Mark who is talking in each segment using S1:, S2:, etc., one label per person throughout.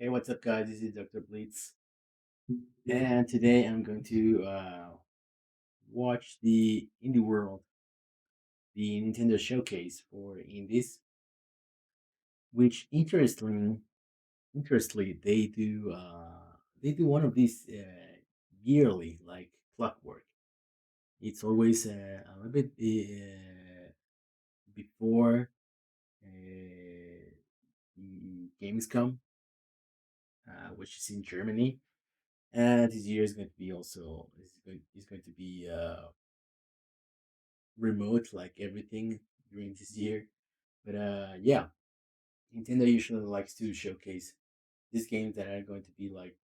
S1: Hey, what's up, guys? This is Dr. Blitz, and today I'm going to watch the Indie World, the Nintendo showcase for indies, which interestingly, they do one of these yearly, like clockwork. It's always a little bit before the Gamescom, which is in Germany, and this year is going to be also is going to be remote like everything during this year. But yeah, Nintendo usually likes to showcase these games that are going to be like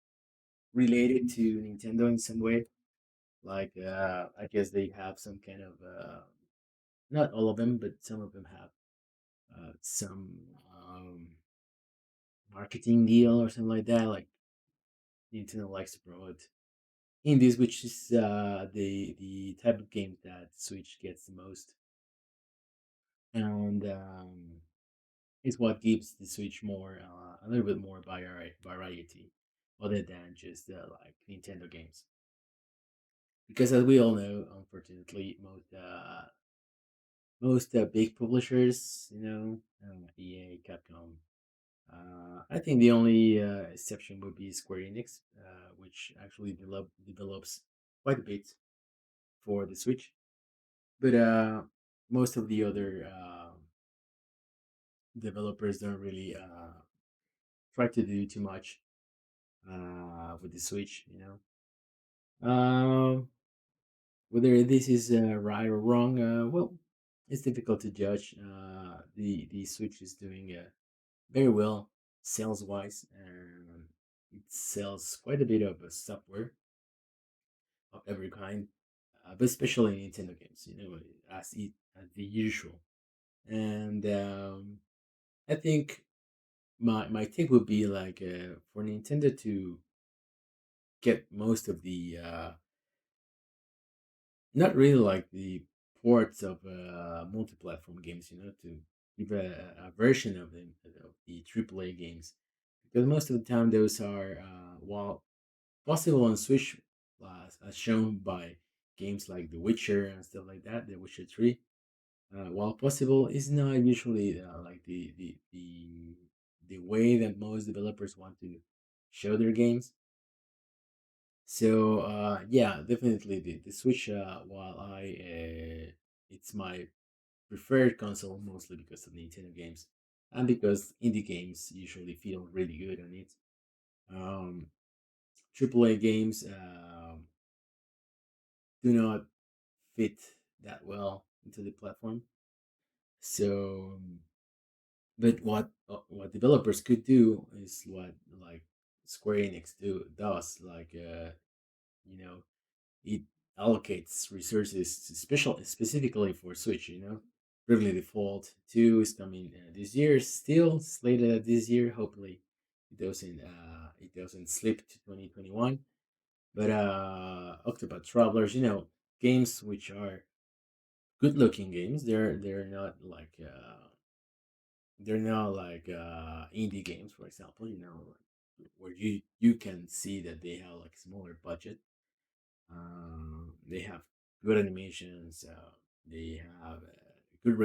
S1: related to Nintendo in some way. Like I guess they have some kind of not all of them, but some of them have some marketing deal or something like that. Like Nintendo likes to promote indies, which is the type of game that Switch gets the most, and is what gives the Switch more a little bit more variety, other than just like Nintendo games. Because as we all know, unfortunately, most big publishers, EA, Capcom. I think the only exception would be Square Enix, which actually develops quite a bit for the Switch. But most of the other developers don't really try to do too much with the Switch. Whether this is right or wrong, well, it's difficult to judge. The Switch is doing very well sales wise, and it sells quite a bit of software of every kind, but especially Nintendo games. As the usual. And I think my take would be like for Nintendo to get most of the not really like the ports of multi-platform games, to give a version of the AAA games, because most of the time those are while possible on Switch, as shown by games like The Witcher and stuff like that, The Witcher 3. While possible, is not usually like the way that most developers want to show their games. So yeah, definitely the Switch. While it's my preferred console mostly because of Nintendo games and because indie games usually feel really good on it. Um, AAA games do not fit that well into the platform. So, but what developers could do is what like Square Enix does, like you know it allocates resources specifically for Switch. Bravely Default 2 is coming this year, still slated at this year. Hopefully, it doesn't slip to 2021. But Octopath Travelers, games which are good looking games. They're not like indie games, for example. Where you can see that they have like smaller budget. They have good animations. They have good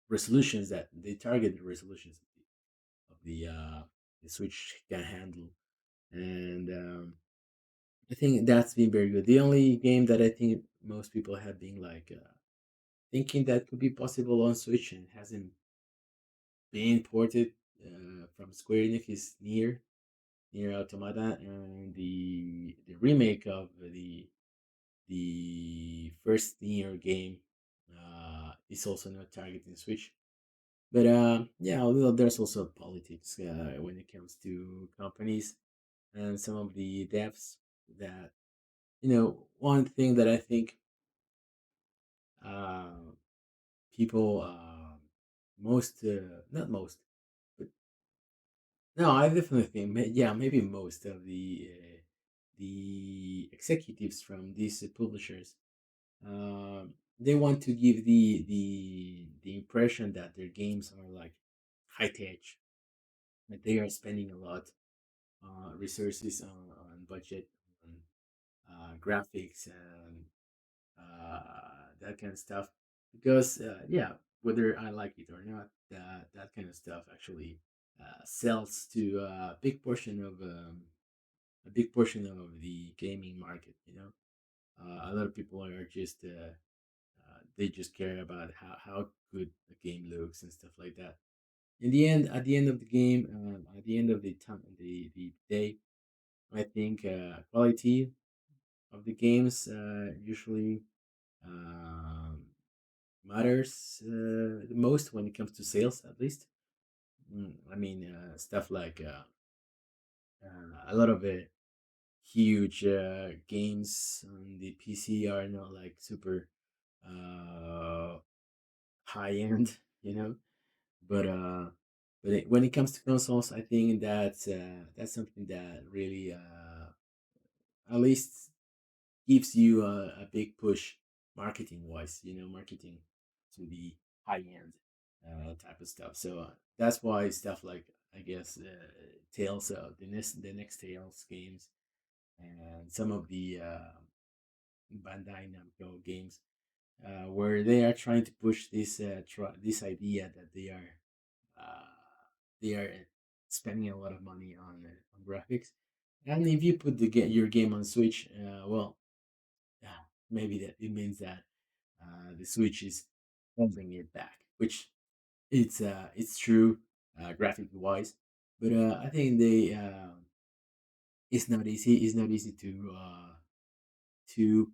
S1: resolutions that they target the resolutions the Switch can handle, and I think that's been very good. The only game that I think most people have been like thinking that could be possible on Switch and hasn't been ported from Square Enix is Near Automata, and the remake of the first Nier game is also not targeting Switch. But yeah, although there's also politics when it comes to companies and some of the devs that one thing that I think uh, people most not most, but no, I definitely think yeah, maybe most of the executives from these publishers, they want to give the impression that their games are like high tech, that they are spending a lot. resources on budget, on graphics, and that kind of stuff. Because yeah, whether I like it or not, that kind of stuff actually sells to a big portion of the gaming market. You know, a lot of people are just they just care about how good the game looks and stuff like that. In the end, at the end of the game, at the end of the time, the day, I think quality of the games usually um, matters the most when it comes to sales, at least. I mean, stuff like a lot of huge games on the PC are not like super uh, high end, you know. But when it comes to consoles, I think that's something that really at least gives you a big push marketing wise, you know, marketing to the high end type of stuff. So that's why stuff like I guess Tales, the next Tales games, and some of the Bandai Namco games, where they are trying to push this idea that uh, they are spending a lot of money on graphics. And if you put your game on Switch, well, yeah, maybe that it means that the Switch is holding it back, which it's true graphic wise, but I think they it's not easy. It's not easy to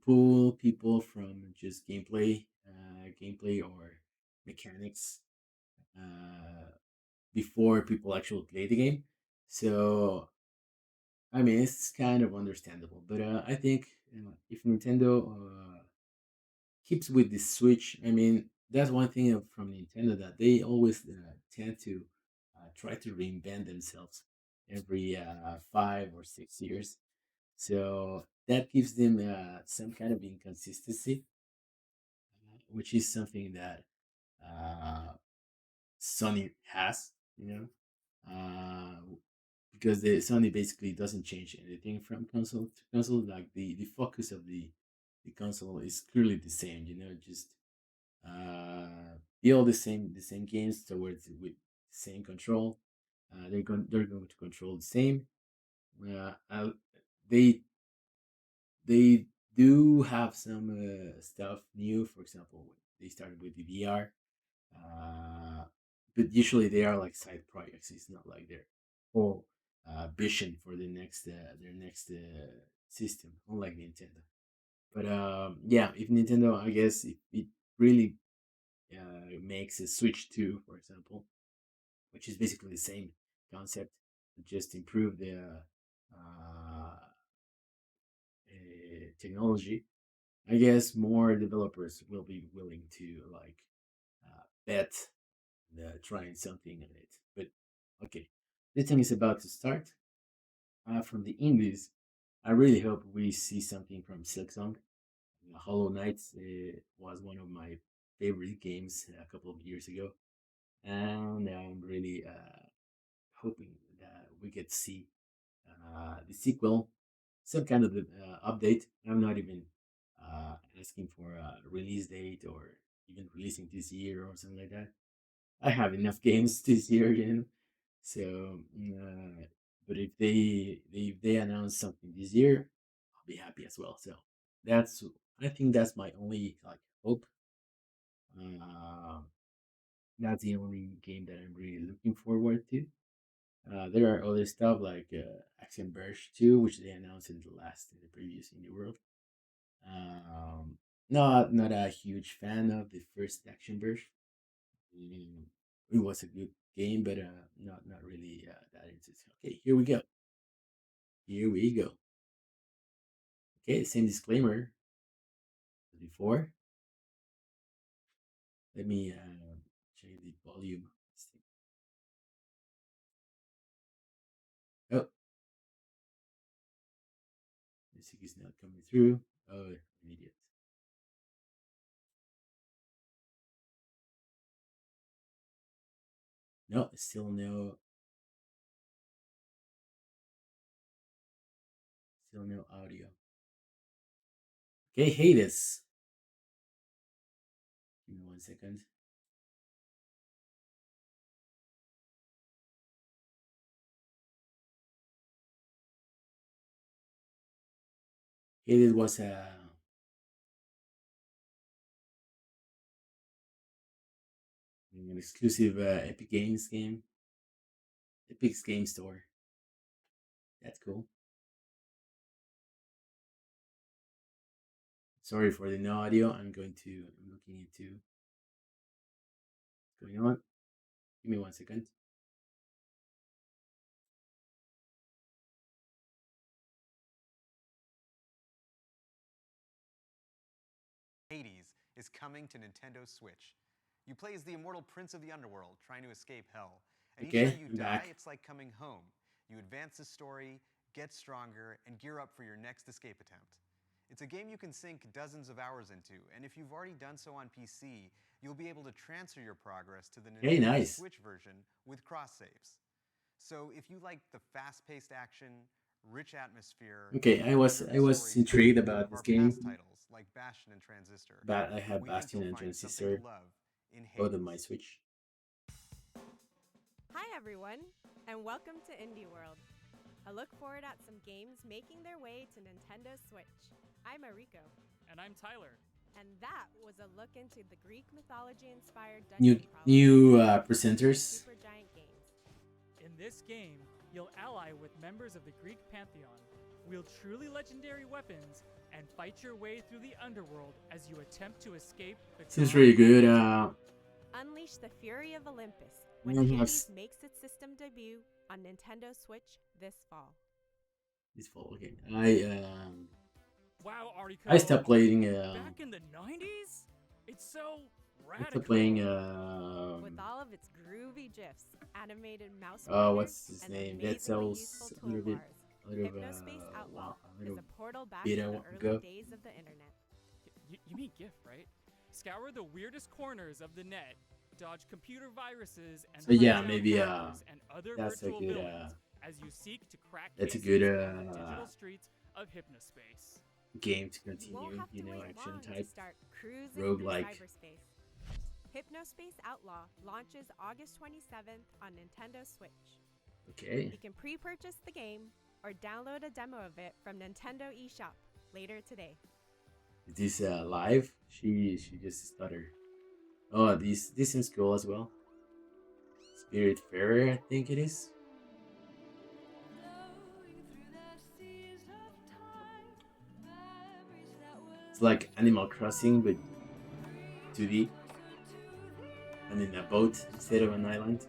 S1: pull people from just gameplay or mechanics before people actually play the game. So I mean, it's kind of understandable, but I think if Nintendo keeps with the Switch. I mean, that's one thing from Nintendo that they always tend to try to reinvent themselves every 5 or 6 years. So that gives them some kind of inconsistency, which is something that uh, Sony has, you know, because the Sony basically doesn't change anything from console to console. Like the focus of the console is clearly the same, you know, just build the same games towards with the same control. They're going to control the same. I, they they do have some stuff new. For example, they started with the VR, uh, but usually they are like side projects. It's not like their whole vision for their next system, unlike Nintendo. But yeah, if Nintendo, I guess it really makes a Switch 2, for example, which is basically the same concept, just improve the technology. I guess more developers will be willing to like bet trying something on it. But okay, this thing is about to start. From the indies, I really hope we see something from Silksong. Hollow Knight was one of my favorite games a couple of years ago, and I'm really hoping that we get to see the sequel, some kind of update. I'm not even asking for a release date or even releasing this year or something like that. I have enough games this year, you know. So, but if they announce something this year, I'll be happy as well. So that's I think that's my only like hope. Uh, that's the only game that I'm really looking forward to. There are other stuff like Axiom Verge 2, which they announced in the previous Indie World. Um, not a huge fan of the first Action Verge. Mm, it was a good game, but not really that interesting. Okay, here we go. Here we go. Okay, same disclaimer as before. Let me check the volume. Oh, music is not coming through. Oh, an idiot. No, still no. Still no audio. Okay, Hades. Give me 1 second. Hades was an exclusive Epic Games game. Epic's Game Store. That's cool. Sorry for the no audio. I'm looking into what's going on. Give me 1 second.
S2: Hades is coming to Nintendo Switch. You play as the immortal prince of the underworld trying to escape hell. And each
S1: Okay,
S2: time you
S1: I'm
S2: die,
S1: back.
S2: it's like coming home. You advance the story, get stronger, and gear up for your next escape attempt. It's a game you can sink dozens of hours into, and if you've already done so on PC, you'll be able to transfer your progress to the
S1: Hey,
S2: Nintendo
S1: nice.
S2: Switch version with cross saves. So if you like the fast-paced action, rich atmosphere,
S1: Okay, I was intrigued about
S2: of
S1: this
S2: our past
S1: game,
S2: titles like Bastion and Transistor,
S1: but I have
S2: we think
S1: Bastion
S2: you'll
S1: and
S2: find something to
S1: Transistor
S2: love in
S1: both on my
S2: Hades.
S1: Switch.
S3: Hi everyone, and welcome to Indie World. I look forward at some games making their way to Nintendo Switch. I'm Mariko.
S4: And I'm Tyler.
S3: And that was a look into the Greek mythology-inspired dungeon
S1: New
S3: crawler
S1: presenters.
S3: Supergiant Games.
S4: In this game, you'll ally with members of the Greek pantheon, wield truly legendary weapons, and fight your way through the underworld as you attempt to escape the
S1: Seems really good.
S3: Unleash the fury of Olympus
S1: I
S3: when
S1: have
S3: Hades makes its system debut on Nintendo Switch this fall.
S1: This fall, okay.
S4: Wow, Ariko.
S1: I stopped playing.
S4: Back in the 90s? It's so radical.
S1: I stopped playing.
S3: With all of its groovy gifs, animated mouse.
S1: What's his
S3: and
S1: name? Dead Cells. A little
S3: Hypnospace Outlaw is a portal back
S1: bit
S3: to the
S1: ago.
S3: early days of the internet.
S4: You mean GIF, right? Scour the weirdest corners of the net, dodge computer viruses, and
S1: So yeah,
S4: hunt down
S1: maybe
S4: hackers and other
S1: that's a
S4: virtual
S1: good.
S4: villains as you seek to crack
S1: That's a
S4: cases
S1: good
S4: on the digital streets of Hypnospace.
S1: Game to
S3: You won't
S1: continue.
S3: have to
S1: You know,
S3: wait
S1: action
S3: long
S1: type.
S3: to start cruising
S1: roguelike.
S3: through cyberspace. Hypnospace Outlaw launches August 27th on Nintendo Switch.
S1: Okay.
S3: You can pre-purchase the game or download a demo of it from Nintendo eShop later today.
S1: Is this live? She just stuttered. Oh, this seems cool as well. Spiritfarer, I think it is. It's like Animal Crossing, but 2D, and in a boat instead of an island.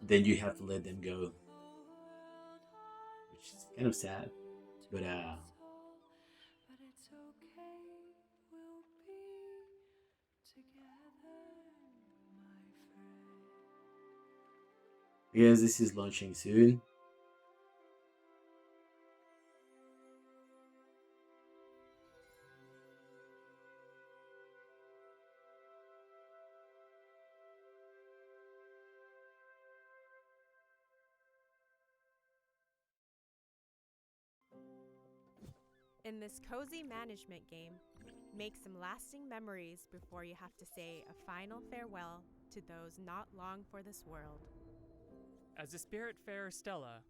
S1: Then you have to let them go, which is kind of sad, but yes, this is launching soon.
S3: In this cozy management game, make some lasting memories before you have to say a final farewell to those not long for this world.
S4: As a Spiritfarer Stella,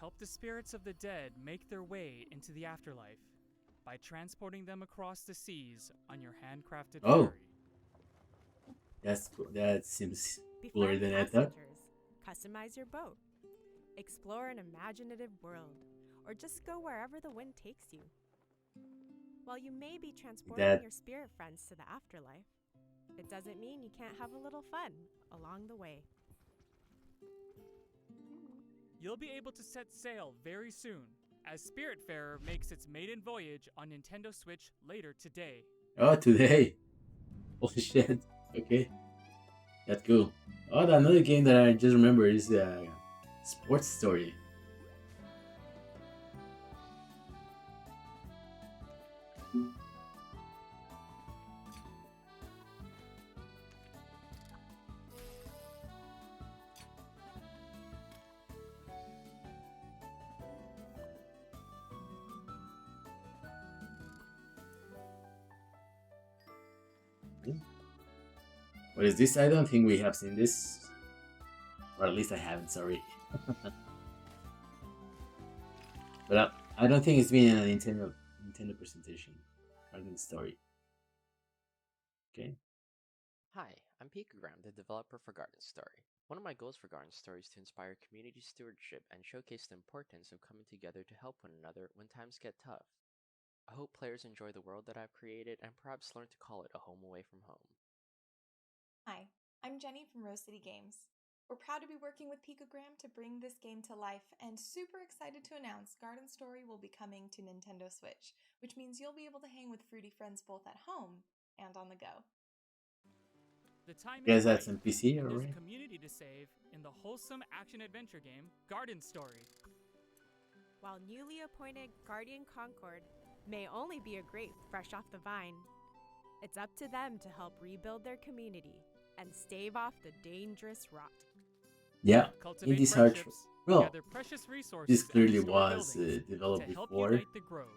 S4: help the spirits of the dead make their way into the afterlife by transporting them across the seas on your handcrafted ferry.
S1: That's cool. That seems
S3: Befriend
S1: cooler than I thought.
S3: Customize your boat. Explore an imaginative world, or just go wherever the wind takes you. While you may be transporting your spirit friends to the afterlife, it doesn't mean you can't have a little fun along the way.
S4: You'll be able to set sail very soon, as Spiritfarer makes its maiden voyage on Nintendo Switch later today.
S1: Oh, today! Holy shit! Okay, that's cool. Oh, another game that I just remember is Sports story. What is this? I don't think we have seen this. Or at least I haven't, sorry. But I don't think it's been a Nintendo presentation. Garden Story. Okay.
S5: Hi, I'm Pikagram, the developer for Garden Story. One of my goals for Garden Story is to inspire community stewardship and showcase the importance of coming together to help one another when times get tough. I hope players enjoy the world that I've created and perhaps learn to call it a home away from home.
S6: Hi, I'm Jenny from Rose City Games. We're proud to be working with Pikagram to bring this game to life and super excited to announce Garden Story will be coming to Nintendo Switch, which means you'll be able to hang with fruity friends both at home and on the go.
S4: The time
S1: You guys
S4: is
S1: had
S4: right.
S1: some PC
S4: There's
S1: already?
S4: a community to save in the wholesome action-adventure game Garden Story.
S3: While newly appointed Guardian Concord may only be a grape fresh off the vine, it's up to them to help rebuild their community and stave off the dangerous rot.
S1: Yeah,
S4: Cultivate
S1: in this hard.
S4: friendships,
S1: Well,
S4: gather precious resources,
S1: this clearly
S4: and restore
S1: was
S4: buildings
S1: developed
S4: to help
S1: before.
S4: unite the grove,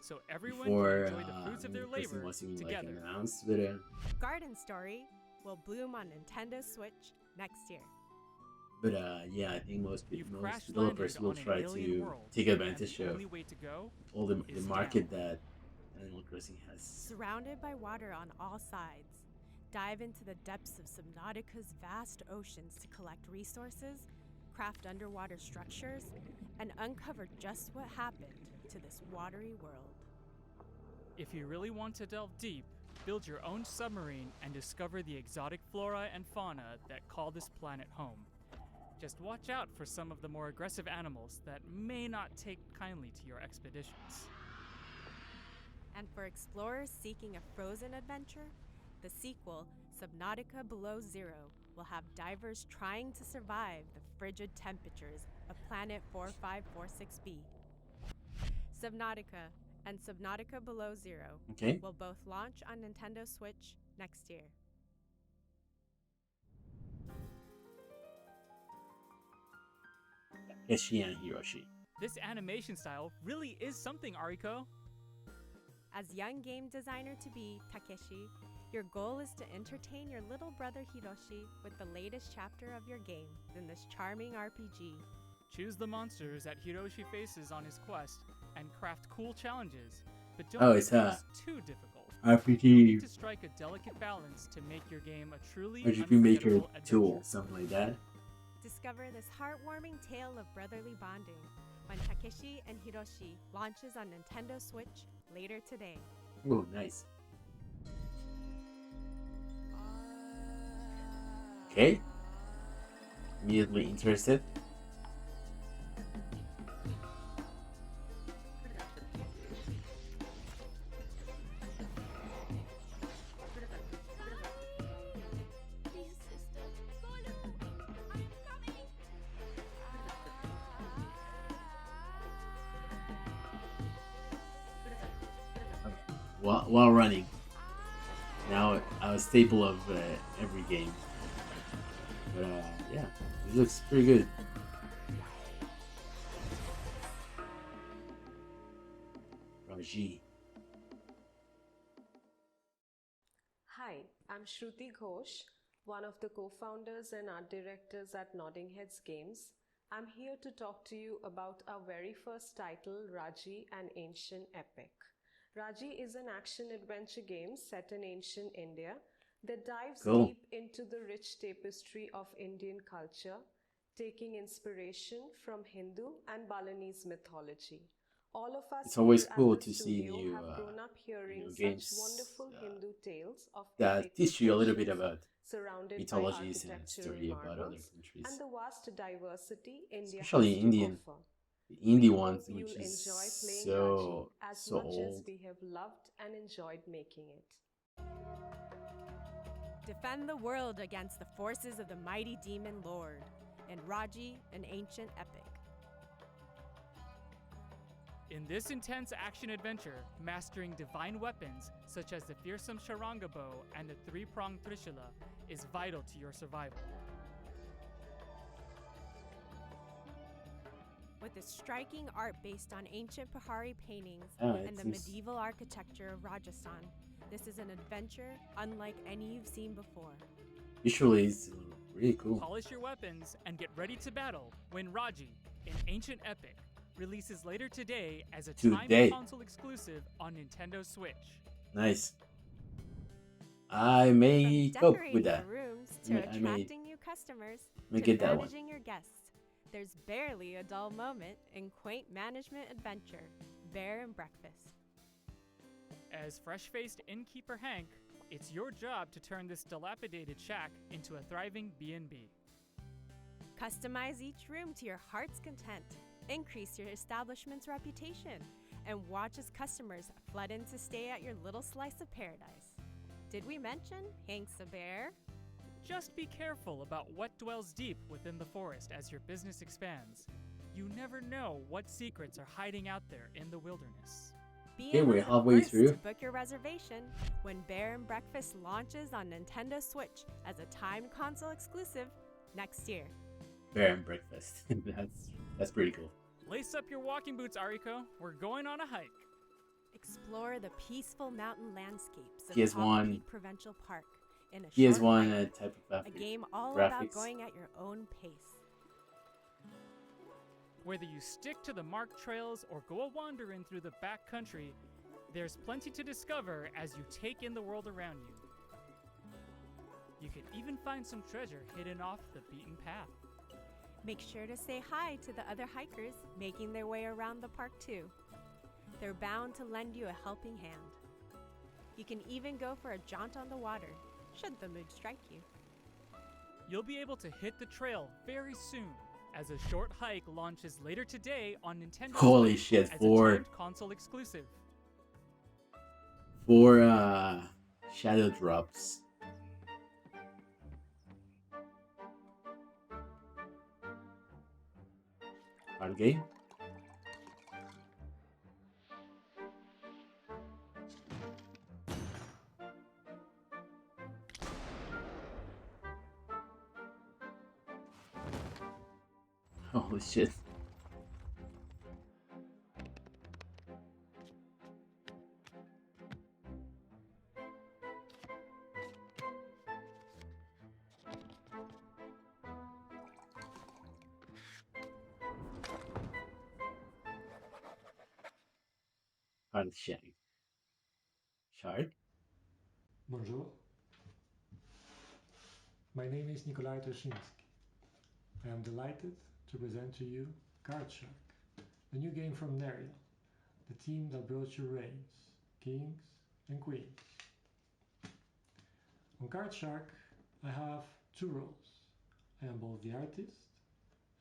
S4: so everyone
S1: Before
S4: can enjoy the fruits of their
S1: Animal Crossing
S4: labor
S1: was even
S4: together.
S1: like announced, but
S3: Garden Story will bloom on Nintendo Switch next year.
S1: yeah, I think most
S4: You've
S1: developers
S4: crash-landed
S1: will
S4: on an
S1: try
S4: alien
S1: to
S4: world,
S1: take
S4: and
S1: advantage
S4: the
S1: of
S4: only way to go
S1: all the
S4: is
S1: market
S4: down.
S1: that Animal Crossing has.
S3: Surrounded by water on all sides, dive into the depths of Subnautica's vast oceans to collect resources, craft underwater structures, and uncover just what happened to this watery world.
S4: If you really want to delve deep, build your own submarine and discover the exotic flora and fauna that call this planet home. Just watch out for some of the more aggressive animals that may not take kindly to your expeditions.
S3: And for explorers seeking a frozen adventure, the sequel, Subnautica Below Zero, will have divers trying to survive the frigid temperatures of Planet 4546b. Subnautica and Subnautica Below Zero
S1: Okay.
S3: will both launch on Nintendo Switch next year.
S1: Takeshi and Hiroshi.
S4: This animation style really is something, Ariko.
S3: As young game designer to be, Takeshi, your goal is to entertain your little brother Hiroshi with the latest chapter of your game in this charming RPG.
S4: Choose the monsters that Hiroshi faces on his quest and craft cool challenges, but don't
S1: Oh,
S4: make
S1: it's
S4: things too difficult. You'll need
S1: RPG
S4: to strike a delicate balance to make your game a truly
S1: RPG Maker
S4: unforgettable
S1: tool,
S4: adventure.
S1: something like that.
S3: Discover this heartwarming tale of brotherly bonding when Takeshi and Hiroshi launches on Nintendo Switch later today.
S1: Oh, nice. Okay. Immediately interested. While running. Now a staple of every game. But yeah, it looks pretty good. Raji.
S7: Hi, I'm Shruti Ghosh, one of the co-founders and art directors at Nodding Heads Games. I'm here to talk to you about our very first title, Raji, an Ancient Epic. Raji is an action-adventure game set in ancient India that dives
S1: Cool.
S7: deep into the rich tapestry of Indian culture, taking inspiration from Hindu and Balinese mythology. All of us
S1: It's always
S7: here
S1: cool
S7: at the
S1: to see
S7: studio
S1: new,
S7: have grown up hearing such
S1: games,
S7: wonderful Hindu tales of
S1: that
S7: epic
S1: teach you a little bit
S7: proportions,
S1: about
S7: surrounded
S1: mythologies
S7: by
S1: and
S7: architectural
S1: story about other
S7: marvels
S1: countries.
S7: and the vast diversity India
S1: Especially
S7: has to
S1: Indian.
S7: offer.
S1: The indie
S7: We
S1: ones,
S7: hope
S1: which
S7: you'll
S1: is
S7: enjoy playing
S1: so
S7: Raji as
S1: so
S7: much
S1: old.
S7: as we have loved and enjoyed making it.
S3: Defend the world against the forces of the mighty demon lord. in Raji, an ancient epic.
S4: In this intense action-adventure, mastering divine weapons such as the fearsome Charanga bow and the three-pronged Trishula is vital to your survival.
S3: With a striking art based on ancient Pahari paintings
S1: Oh, it
S3: and the
S1: seems-
S3: medieval architecture of Rajasthan, this is an adventure unlike any you've seen before.
S1: Visually, it's really cool.
S4: Polish your weapons and get ready to battle when Raji, an ancient epic, releases later today as a
S1: Today.
S4: timed console exclusive on Nintendo Switch.
S1: Nice. I may
S3: From
S1: cope
S3: decorating
S1: with that.
S3: your rooms
S1: I
S3: to
S1: may- I may-
S3: attracting new customers
S1: may
S3: to
S1: get that one.
S3: managing your guests, there's barely a dull moment in quaint management adventure, Bear and Breakfast.
S4: As fresh-faced innkeeper Hank, it's your job to turn this dilapidated shack into a thriving B&B.
S3: Customize each room to your heart's content, increase your establishment's reputation, and watch as customers flood in to stay at your little slice of paradise. Did we mention Hank's a bear?
S4: Just be careful about what dwells deep within the forest as your business expands. You never know what secrets are hiding out there in the wilderness.
S3: Be
S1: Okay,
S3: among
S1: we're
S3: the
S1: halfway
S3: first
S1: through.
S3: to book your reservation when Bear and Breakfast launches on Nintendo Switch as a timed console exclusive next year.
S1: Bear and breakfast. that's pretty cool.
S4: Lace up your walking boots, Ariko. We're going on a hike.
S3: Explore the peaceful mountain landscapes of
S1: He has
S3: Copper
S1: one-
S3: Peak Provincial Park in a
S1: He has
S3: short
S1: one
S3: hike,
S1: type of
S3: a
S1: graphic.
S3: game all about
S1: graphics.
S3: going at your own pace.
S4: Whether you stick to the marked trails or go a wandering through the back country, there's plenty to discover as you take in the world around you. You can even find some treasure hidden off the beaten path.
S3: Make sure to say hi to the other hikers making their way around the park too. They're bound to lend you a helping hand. You can even go for a jaunt on the water, should the mood strike you.
S4: You'll be able to hit the trail very soon, as a short hike launches later today on Nintendo
S1: Holy
S4: Switch
S1: shit,
S4: as
S1: for-
S4: a timed console exclusive.
S1: For shadow drops. Hard game. Holy shit. Hard shang. Shard?
S8: Bonjour. My name is Nikolai Toshinsky. I am delighted to present to you Card Shark, the new game from Neria, the team that brought you reigns, kings, and queens. On Card Shark, I have two roles. I am both the artist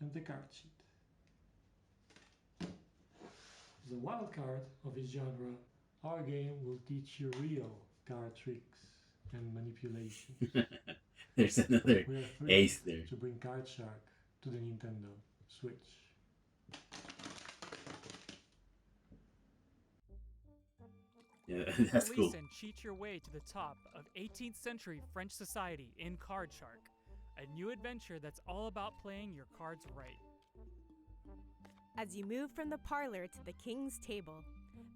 S8: and the card sheet. As a wild card of its genre, our game will teach you real card tricks and manipulation.
S1: There's another
S8: We are thrilled
S1: ace there.
S8: to bring Card Shark to the Nintendo Switch.
S1: Yeah, that's
S4: Release
S1: cool.
S4: and cheat your way to the top of 18th century French society in Card Shark, a new adventure that's all about playing your cards right.
S3: As you move from the parlor to the king's table,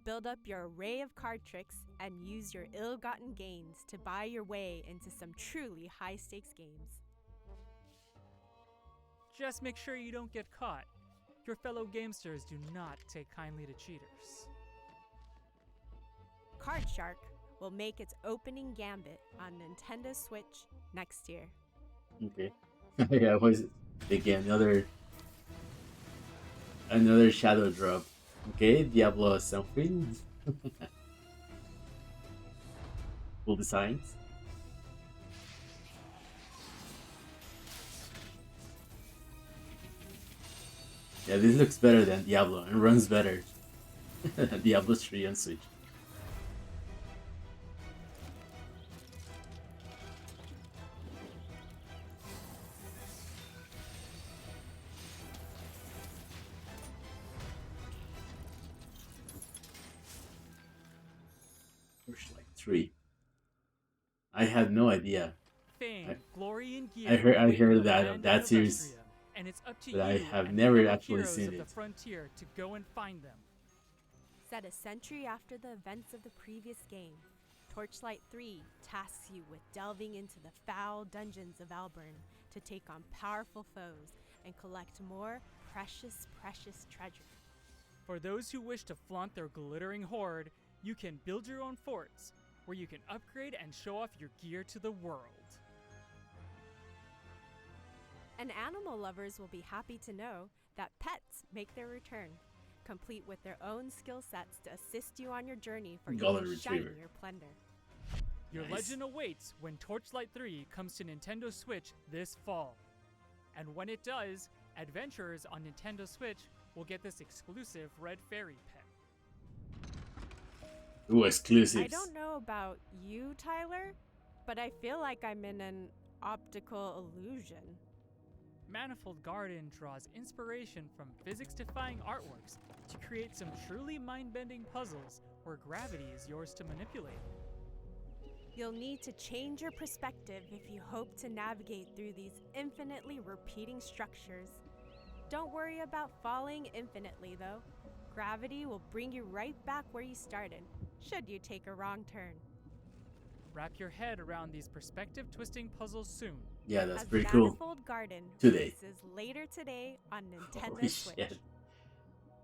S3: build up your array of card tricks and use your ill-gotten gains to buy your way into some truly high-stakes games.
S4: Just make sure you don't get caught. Your fellow gamesters do not take kindly to cheaters.
S3: Card Shark will make its opening gambit on Nintendo Switch next year.
S1: Okay. Yeah, what is it? Again, another shadow drop. Okay, Diablo something. Cool designs. Yeah, this looks better than Diablo and runs better. Diablo 3 on Switch. 3. I had no idea.
S4: Fame, glory, and gear
S1: I
S4: await
S1: heard
S4: the
S1: that
S4: land
S1: of that series,
S4: Illustia, and it's up to
S1: but I
S4: you
S1: have
S4: and
S1: never
S4: fellow
S1: actually
S4: heroes
S1: seen
S4: of the
S1: it.
S4: frontier to go and find them.
S3: Set a century after the events of the previous game, Torchlight 3 tasks you with delving into the foul dungeons of Alburn to take on powerful foes and collect more precious treasure.
S4: For those who wish to flaunt their glittering hoard, you can build your own forts, where you can upgrade and show off your gear to the world.
S3: And animal lovers will be happy to know that pets make their return, complete with their own skill sets to assist you on your journey for
S1: Golden
S3: even
S1: Retriever.
S3: shinier plunder.
S4: Your
S1: Nice.
S4: legend awaits when Torchlight 3 comes to Nintendo Switch this fall. And when it does, adventurers on Nintendo Switch will get this exclusive Red Fairy pet.
S1: Ooh, exclusives.
S3: I don't know about you, Tyler, but I feel like I'm in an optical illusion.
S4: Manifold Garden draws inspiration from physics-defying artworks to create some truly mind-bending puzzles where gravity is yours to manipulate.
S3: You'll need to change your perspective if you hope to navigate through these infinitely repeating structures. Don't worry about falling infinitely, though. Gravity will bring you right back where you started, should you take a wrong turn.
S4: Wrap your head around these perspective-twisting puzzles soon.
S1: Yeah, that's
S3: As
S1: pretty cool.
S3: Manifold Garden
S1: Today.
S3: releases later today on Nintendo
S1: Holy
S3: Switch.
S1: shit.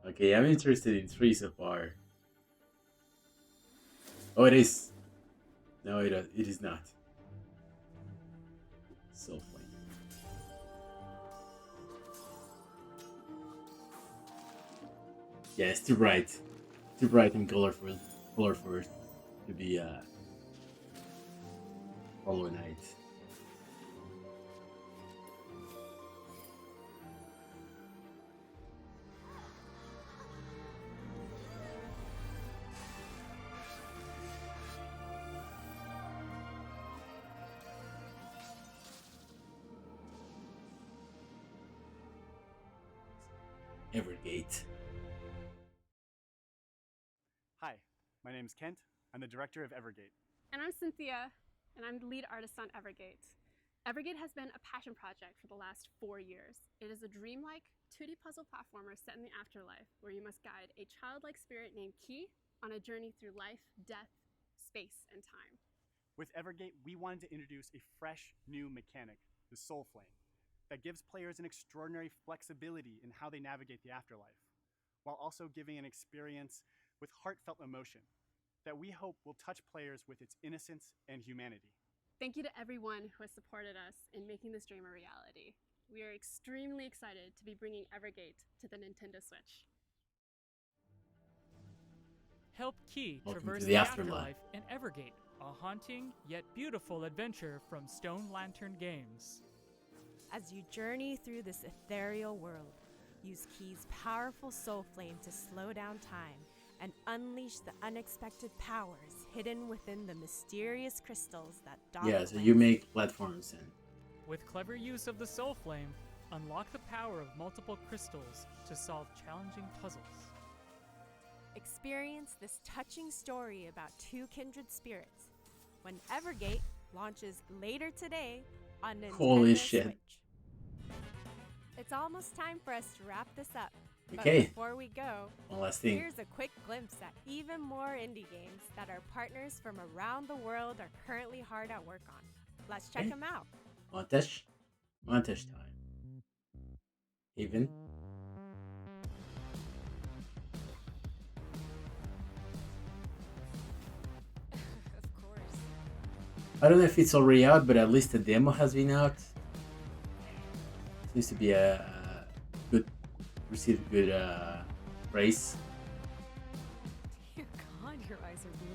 S1: Okay, I'm interested in 3 so far. Oh, it is. No, it is not. So funny. Yeah, it's too bright. Too bright and colorful for it to be Hollow Knight. Evergate.
S9: Hi, my name's Kent. I'm the director of Evergate.
S10: And I'm Cynthia, and I'm the lead artist on Evergate. Evergate has been a passion project for the last 4 years. It is a dreamlike 2D puzzle platformer set in the afterlife where you must guide a childlike spirit named Key on a journey through life, death, space, and time.
S9: With Evergate, we wanted to introduce a fresh, new mechanic, the Soul Flame, that gives players an extraordinary flexibility in how they navigate the afterlife, while also giving an experience with heartfelt emotion that we hope will touch players with its innocence and humanity.
S10: Thank you to everyone who has supported us in making this dream a reality. We are extremely excited to be bringing Evergate to the Nintendo Switch.
S4: Help Key
S1: Welcome
S4: traverse
S1: to
S4: the
S1: the
S4: afterlife
S1: afterlife.
S4: in Evergate, a haunting yet beautiful adventure from Stone Lantern Games.
S3: As you journey through this ethereal world, use Key's powerful soul flame to slow down time and unleash the unexpected powers hidden within the mysterious crystals that dot
S1: Yeah,
S3: the
S1: so you
S3: landscape.
S1: make platforms and
S4: With clever use of the Soul Flame, unlock the power of multiple crystals to solve challenging puzzles.
S3: Experience this touching story about two kindred spirits when Evergate launches later today on Nintendo
S1: Holy shit.
S3: Switch. It's almost time for us to wrap this up. But
S1: Okay.
S3: before we go,
S1: one last thing.
S3: here's a quick glimpse at even more indie games that our partners from around the world are currently hard at work on. Let's check
S1: Okay.
S3: them out.
S1: Montage time. Even.
S3: Of course.
S1: I don't know if it's already out, but at least the demo has been out. Seems to be a good, received good praise.
S3: Dear God, your eyes are blue.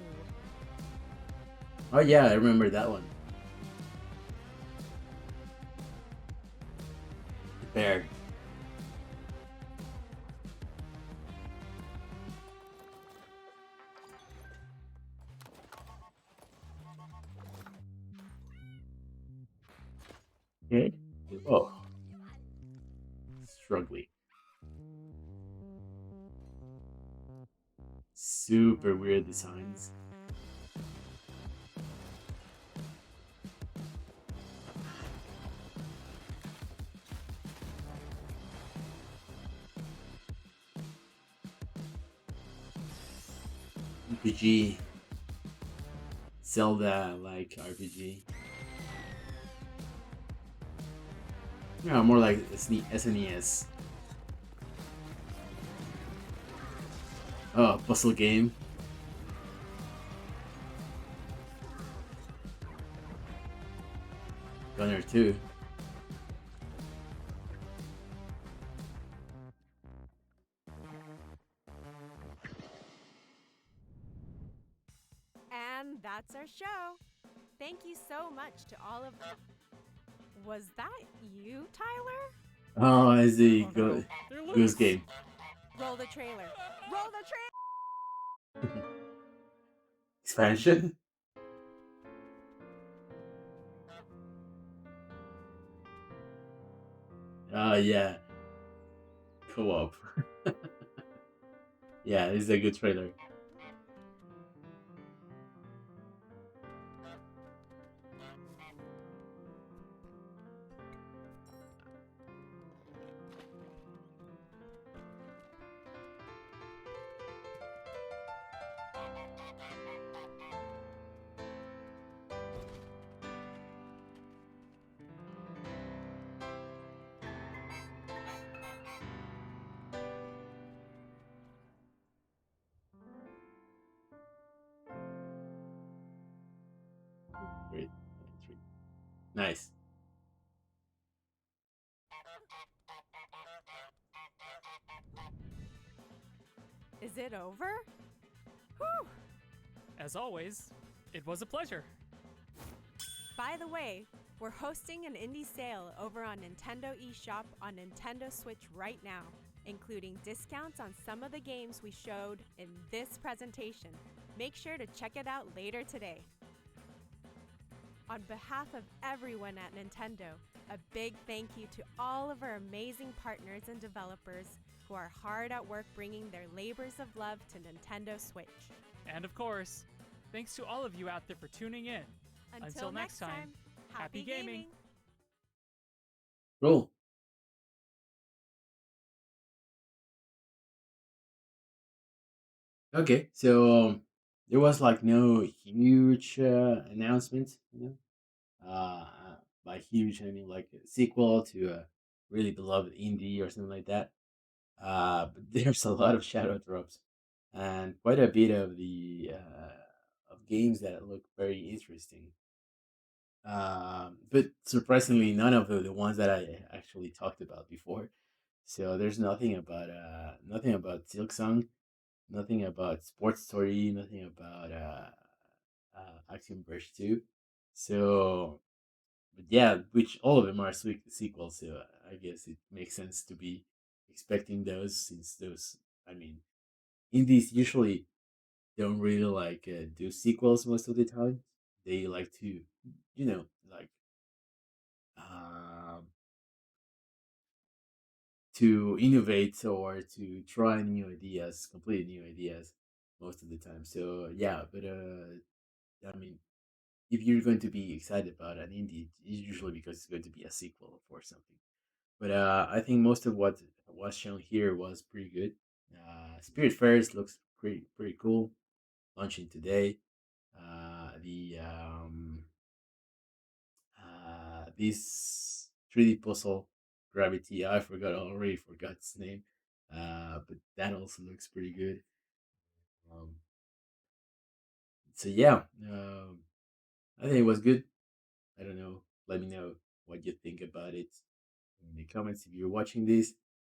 S1: Oh yeah, I remember that one. The bear. Okay. Oh. Struggling. Super weird designs. RPG, Zelda like RPG. Yeah, more like SNES. Oh, puzzle game. Gunner 2.
S3: And that's our show. Thank you so much to all of. Was that you, Tyler?
S1: Oh, it's the
S4: Oh no, they're
S1: Goose
S4: loose.
S1: Game.
S3: Roll the trailer. Roll the trailer.
S1: Expansion? Yeah. Co-op. Yeah, this is a good trailer. Great. Nice.
S3: Is it over? Whew.
S4: As always, it was a pleasure.
S3: By the way, we're hosting an indie sale over on Nintendo eShop on Nintendo Switch right now, including discounts on some of the games we showed in this presentation. Make sure to check it out later today. On behalf of everyone at Nintendo, a big thank you to all of our amazing partners and developers who are hard at work bringing their labors of love to Nintendo Switch.
S4: And of course, thanks to all of you out there for tuning in.
S3: Until next time, happy gaming!
S1: Cool. Okay, so there was like no huge announcement, Uh, by huge, I mean like a sequel to a really beloved indie or something like that. But there's a lot of shadow drops and quite a bit of the of games that look very interesting. But surprisingly, none of the ones that I actually talked about before. So there's nothing about Silksong, nothing about Sports Story, nothing about Axiom Verge 2. So, but yeah, which all of them are sequels. So I guess it makes sense to be expecting those since those, I mean, indies usually don't really like do sequels most of the time. They like to, like um, to innovate or to try new ideas, completely new ideas most of the time. So yeah, but I mean, if you're going to be excited about an indie, it's usually because it's going to be a sequel for something. But I think most of what was shown here was pretty good. Spirit Fairs looks pretty cool. Launching today. The This 3D puzzle Gravity. I already forgot its name. But that also looks pretty good. Um, so yeah, I think it was good. I don't know. Let me know what you think about it in the comments if you're watching this.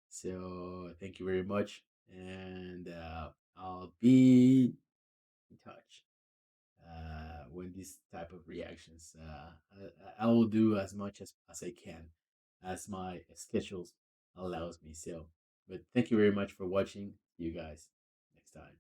S1: So thank you very much, and I'll be in touch when this type of reactions. I will do as much as I can, as my schedules allows me. So, but thank you very much for watching. See you guys next time.